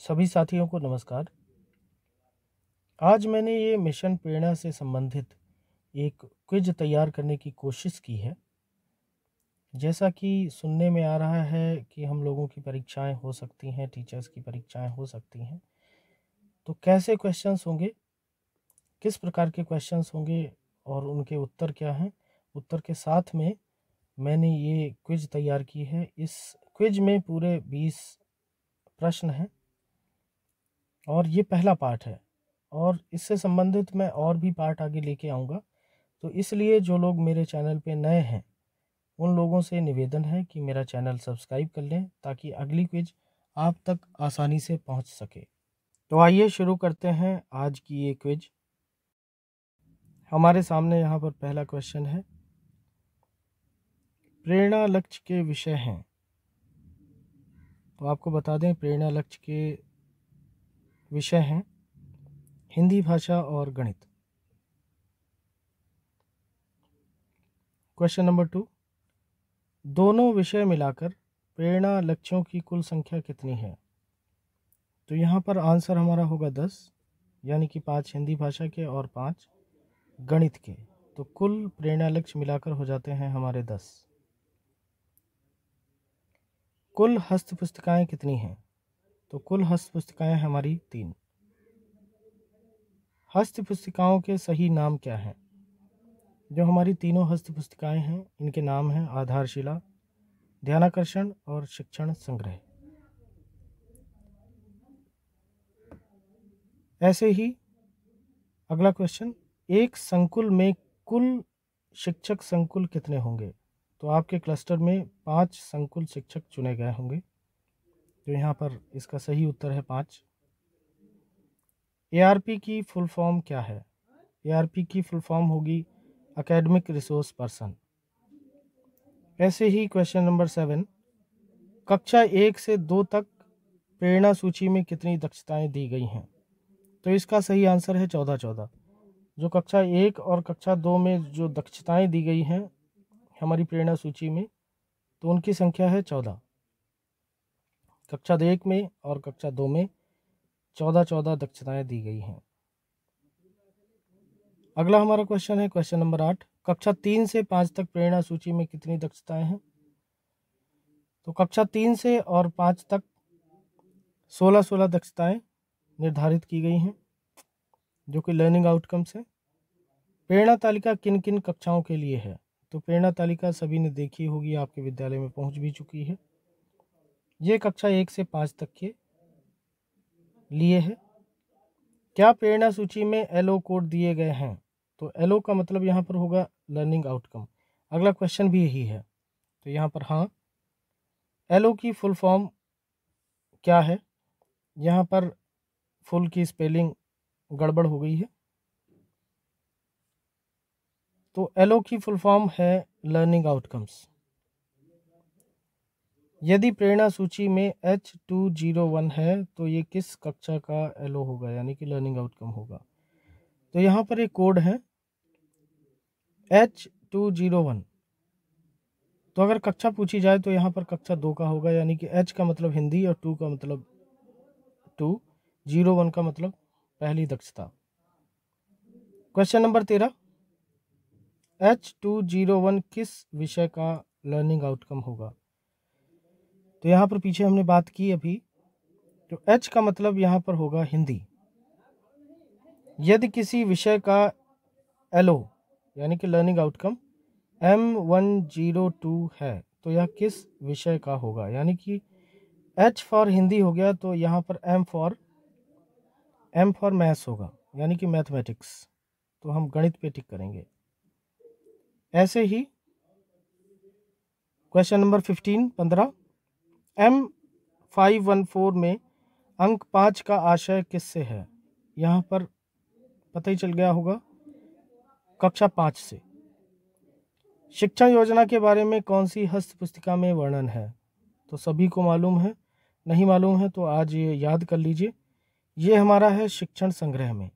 सभी साथियों को नमस्कार। आज मैंने ये मिशन प्रेरणा से संबंधित एक क्विज तैयार करने की कोशिश की है। जैसा कि सुनने में आ रहा है कि हम लोगों की परीक्षाएं हो सकती हैं, टीचर्स की परीक्षाएं हो सकती हैं, तो कैसे क्वेश्चंस होंगे, किस प्रकार के क्वेश्चंस होंगे और उनके उत्तर क्या हैं, उत्तर के साथ में मैंने ये क्विज तैयार की है। इस क्विज में पूरे 20 प्रश्न हैं और ये पहला पार्ट है और इससे संबंधित मैं और भी पार्ट आगे लेके आऊँगा। तो इसलिए जो लोग मेरे चैनल पे नए हैं उन लोगों से निवेदन है कि मेरा चैनल सब्सक्राइब कर लें ताकि अगली क्विज आप तक आसानी से पहुंच सके। तो आइए शुरू करते हैं आज की ये क्विज। हमारे सामने यहाँ पर पहला क्वेश्चन है, प्रेरणा लक्ष्य के विषय हैं। तो आपको बता दें प्रेरणा लक्ष्य के विषय हैं हिंदी भाषा और गणित। क्वेश्चन नंबर 2, दोनों विषय मिलाकर प्रेरणा लक्ष्यों की कुल संख्या कितनी है? तो यहाँ पर आंसर हमारा होगा 10, यानी कि 5 हिंदी भाषा के और 5 गणित के। तो कुल प्रेरणा लक्ष्य मिलाकर हो जाते हैं हमारे 10। कुल हस्त पुस्तिकाएँ कितनी हैं? तो कुल हस्त पुस्तिकाएँ हमारी 3। हस्त पुस्तिकाओं के सही नाम क्या हैं? जो हमारी तीनों हस्त पुस्तिकाएँ हैं इनके नाम हैं आधारशिला, ध्यानाकर्षण और शिक्षण संग्रह। ऐसे ही अगला क्वेश्चन, एक संकुल में कुल शिक्षक संकुल कितने होंगे? तो आपके क्लस्टर में 5 संकुल शिक्षक चुने गए होंगे। तो यहाँ पर इसका सही उत्तर है 5। एआरपी की फुल फॉर्म क्या है? एआरपी की फुल फॉर्म होगी एकेडमिक रिसोर्स पर्सन। ऐसे ही क्वेश्चन नंबर 7, कक्षा 1 से 2 तक प्रेरणा सूची में कितनी दक्षताएं दी गई हैं? तो इसका सही आंसर है 14। जो कक्षा 1 और कक्षा 2 में जो दक्षताएं दी गई हैं हमारी प्रेरणा सूची में, तो उनकी संख्या है 14। कक्षा 1 में और कक्षा 2 में 14 दक्षताएं दी गई हैं। अगला हमारा क्वेश्चन है क्वेश्चन नंबर 8, कक्षा 3 से 5 तक प्रेरणा सूची में कितनी दक्षताएं हैं? तो कक्षा 3 से और 5 तक 16 दक्षताएं निर्धारित की गई हैं जो कि लर्निंग आउटकम्स है। प्रेरणा तालिका किन किन कक्षाओं के लिए है? तो प्रेरणा तालिका सभी ने देखी होगी, आपके विद्यालय में पहुंच भी चुकी है। ये कक्षा 1 से 5 तक के लिए है। क्या प्रेरणा सूची में एलओ कोड दिए गए हैं? तो एलओ का मतलब यहाँ पर होगा लर्निंग आउटकम। अगला क्वेश्चन भी यही है, तो यहाँ पर हाँ। एलओ की फुल फॉर्म क्या है? यहाँ पर फुल की स्पेलिंग गड़बड़ हो गई है। तो एलओ की फुल फॉर्म है लर्निंग आउटकम्स। यदि प्रेरणा सूची में H201 है तो ये किस कक्षा का एलओ होगा, यानी कि लर्निंग आउटकम होगा? तो यहाँ पर एक कोड है H201। तो अगर कक्षा पूछी जाए तो यहाँ पर कक्षा 2 का होगा, यानी कि H का मतलब हिंदी और 2 का मतलब 2, 01 का मतलब पहली दक्षता। क्वेश्चन नंबर 13, H201 किस विषय का लर्निंग आउटकम होगा? तो यहाँ पर पीछे हमने बात की अभी, तो H का मतलब यहाँ पर होगा हिंदी। यदि किसी विषय का एलओ यानी कि लर्निंग आउटकम M102 है तो यह किस विषय का होगा? यानी कि H फॉर हिंदी हो गया तो यहाँ पर M फॉर मैथ्स होगा, यानी कि मैथमेटिक्स। तो हम गणित पे टिक करेंगे। ऐसे ही क्वेश्चन नंबर 15 M514 में अंक 5 का आशय किससे है? यहाँ पर पता ही चल गया होगा, कक्षा 5 से। शिक्षण योजना के बारे में कौन सी हस्त पुस्तिका में वर्णन है? तो सभी को मालूम है, नहीं मालूम है तो आज ये याद कर लीजिए। ये हमारा है शिक्षण संग्रह में,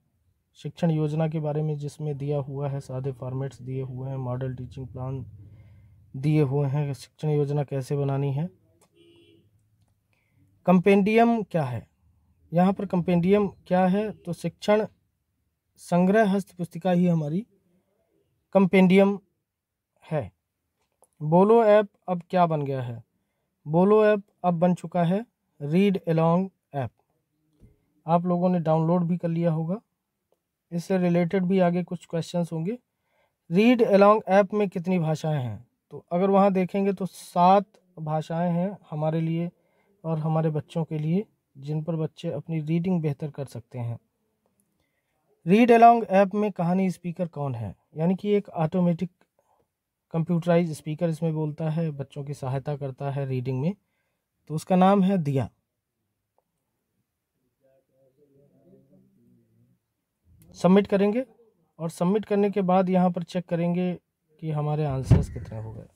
शिक्षण योजना के बारे में जिसमें दिया हुआ है, सादे फॉर्मेट्स दिए हुए हैं, मॉडल टीचिंग प्लान दिए हुए हैं, शिक्षण योजना कैसे बनानी है। कंपेंडियम क्या है? यहाँ पर कंपेंडियम क्या है, तो शिक्षण संग्रह हस्त पुस्तिका ही हमारी कंपेंडियम है। बोलो ऐप अब क्या बन गया है? बोलो ऐप अब बन चुका है रीड अलोंग ऐप। आप लोगों ने डाउनलोड भी कर लिया होगा। इससे रिलेटेड भी आगे कुछ क्वेश्चंस होंगे। रीड अलोंग ऐप में कितनी भाषाएं हैं? तो अगर वहाँ देखेंगे तो 7 भाषाएं हैं हमारे लिए और हमारे बच्चों के लिए, जिन पर बच्चे अपनी रीडिंग बेहतर कर सकते हैं। रीड अलोंग ऐप में कहानी स्पीकर कौन है? यानी कि एक ऑटोमेटिक कंप्यूटराइज स्पीकर इसमें बोलता है, बच्चों की सहायता करता है रीडिंग में, तो उसका नाम है दिया। सबमिट करेंगे और सबमिट करने के बाद यहाँ पर चेक करेंगे कि हमारे आंसर्स कितने हो गए।